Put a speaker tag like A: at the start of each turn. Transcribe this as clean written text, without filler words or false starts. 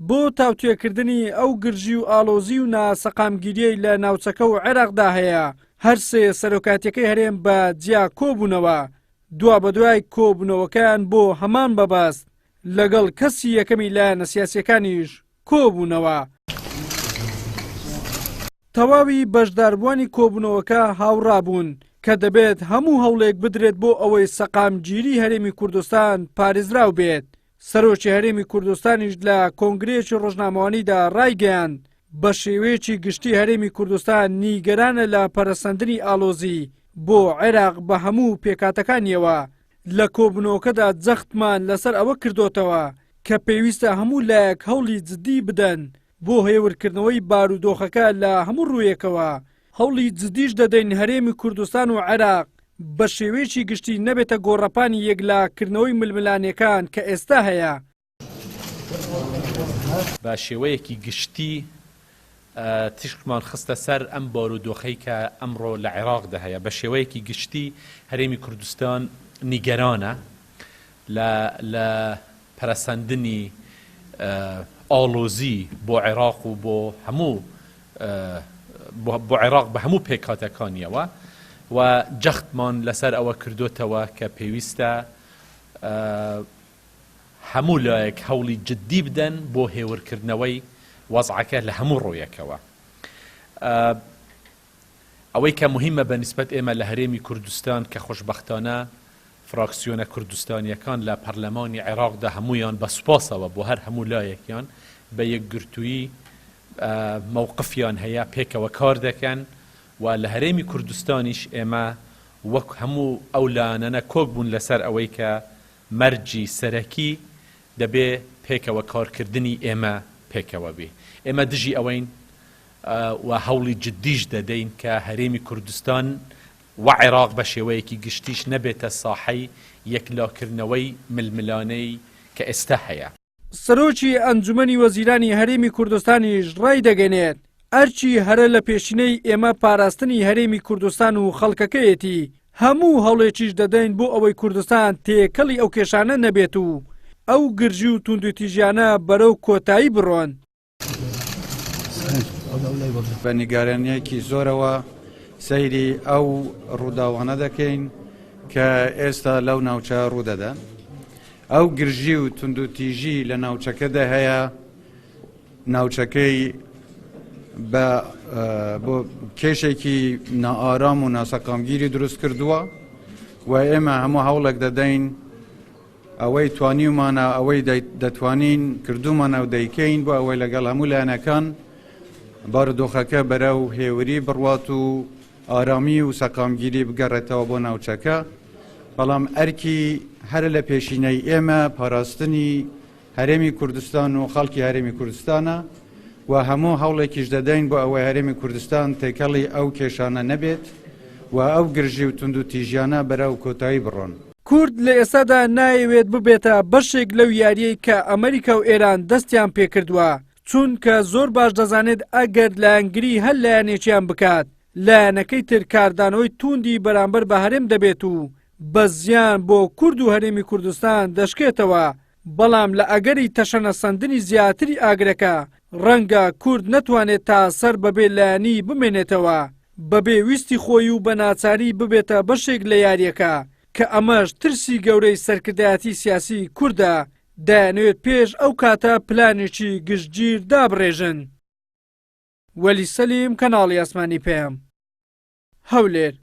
A: بۆ تاوتوێکردنی ئەو گرژی و ئاڵۆزی و ناسەقامگیریەی لە ناوچەکە و عێراقدا هەیە. هەر سێ سەرۆکاتیەکەی هەرێم بە جیا کۆبوونەوە. دوا بە دوای کۆبوونەوەکەیان بۆ هەمان بەبەست لەگەڵ کەسی یەکەمی لایەنە سیاسیەکانیش کۆبوونەوە. تەواوی بەشداربووانی کۆبوونەوەکە هاوڕابوون کە دەبێت هەموو هەوڵێک بدرێت بۆ ئەوەی سەقامگیری هەرێمی کوردستان پارێزراو بێت. سەرۆکی هەرێمی کوردستانیش لە کۆنگرێکی ڕۆژنامەوانیدا ڕایگەیاند بە شێوەیەکی گشتی هەرێمی کوردستان نیگەرانە لە پەرەسەندنی ئاڵۆزی بۆ عێراق بە هەموو پێکاتەکانیەوە. لە کۆبوونەوەکەدا جەختمان لەسەر ئەوە کردوتەوە کە پێویستە هەموو لایەک هەوڵی جددی بدەن بۆ هێورکردنەوەی بارودۆخەکە لە هەموو ڕوویەکەوە. هەوڵی جددیش دەدەین هەرێمی کوردستان و عێراق بە شێوەیەکی گشتی نەبێتە گۆڕەپانی یەکلاکردنەوەی ململانیەکان کە ئێستا هەیە.
B: بە شێوەیەکی گشتی تشکمان خستە سەر ئەم بارودۆخەی کە ئەمڕۆ لە عێراقدا هەیە. بە شێوەیەکی گشتی هەرێمی کوردستان نیگەرانە لە پەرەسەندنی ئاڵۆزی بۆ عێراق و بۆ عێراق بە هەموو پێکاتەکانیەوە و جەختمان لەسەر ئەوە کردوتەوە کە پێویستە هەموو لایەک هەوڵی جددی بدەن بۆ هێورکردنەوەی وەزعەکە لە هەموو ڕۆیەکەوە. ئەوەی کە مهمە بەنسبەت ئێمە لە هەرێمی کوردستان کە خۆشبەختانە فراکسیۆنە کوردستانیەکان لە پەرلەمانی عێراقدا هەمویان بە سوپاسەوە بۆ هەر هەموو لایەکیان بە یەکگرتووی مووقفیان هەیە پێکەوە کار دەکەن و لە هەرێمی کوردستانیش ئێمە وەک هەموو ئەو لایەنە کۆک بوون لەسەر ئەوەی کە مەرجی سەرەکی دەبێ پێکەوە کارکردنی ئێمە پێکەوە بێ. ئێمە دژی ئەوەین و هەوڵی جددیش دەدەین کە هەرێمی کوردستان و عێراق بە شێوەیەکی گشتیش نەبێتە ساحەی یەکلاکردنەوەی ململانەی کە ئێستا هەیە.
A: سەرۆکی ئەنجومەنی وەزیرانی هەرێمی کوردستانیش ڕای دەگەنێت ئەرچی هەرە لە پێشینەی ئێمە پاراستنی هەرێمی کوردستان و خەڵکەکەیەتی هەموو هەوڵێکیش دەدەین بۆ ئەوەی کوردستان تێکەڵی ئەو کێشانە نەبێت و ئەو گرژی و توندوتیژیانە بەرەو کۆتایی بڕۆن.
C: بە نیگارانیەکی زۆرەوە سەیری ئەو ڕووداوانە دەکەین کە ئێستا لەو ناوچە ڕوودەدەن. ئەو گرژی و توندوتیژی لە ناوچەکەدا هەیە، ناوچەکەی بۆ کێشێکی نائارام و ناسەقامگیری دروست کردووە و ئێمە هەموو هەوڵێک دەدەین ئەوەی توانیمانە ئەوەی دەتوانین کردومانە و دەیکەین بۆ ئەوەی لەگەڵ هەموو لایەنەکان بارودۆخەکە بەرەو هێوری بڕوات و ئارامی و سەقامگیری بگەڕێتەوە بۆ ناوچەکە. بەڵام ئەرکی هەر لە پێشینەی ئێمە پاراستنی هەرێمی کوردستان و خەڵکی هەرێمی کوردستانە و هەموو هەوڵێکیش دەدەین بۆ ئەوەی هەرێمی کوردستان تێکەڵی ئەو کێشانە نەبێت و ئەو گرژی و توندوتیژیانە بەرەو کۆتایی بڕۆن.
A: کورد لە ئێستادا نایەوێت ببێتە بەشێک لەو یاریەی کە ئەمریکا و ئێران دەستیان پێکردووە، چونکە زۆر باش دەزانێت ئەگەر لایەنگری هەر لایەنێکیان بکات لایەنەکەی تر کاردانەوەی توندی بەرامبەر بە هەرێم دەبێت و بە زیان بۆ کورد و هەرێمی کوردستان دەشکێتەوە. بەڵام لە ئەگەری تەشەنەسەندنی زیاتری ئاگرەکە ڕەنگە کورد نەتوانێت تا سەر بەبێ لایەنی بمێنێتەوە، بەبێ ویستی خۆی و بە ناچاری ببێتە بەشێک لە یاریەکە کە ئەمەش ترسی گەورەی سەرکردایەتی سیاسی کووردە دەیانوێت پێش ئەو کاتە پلانێکی گشتگیر دابڕێژن. وەلی سەلیم، کەناڵی ئاسمانی پێم، هەولێر.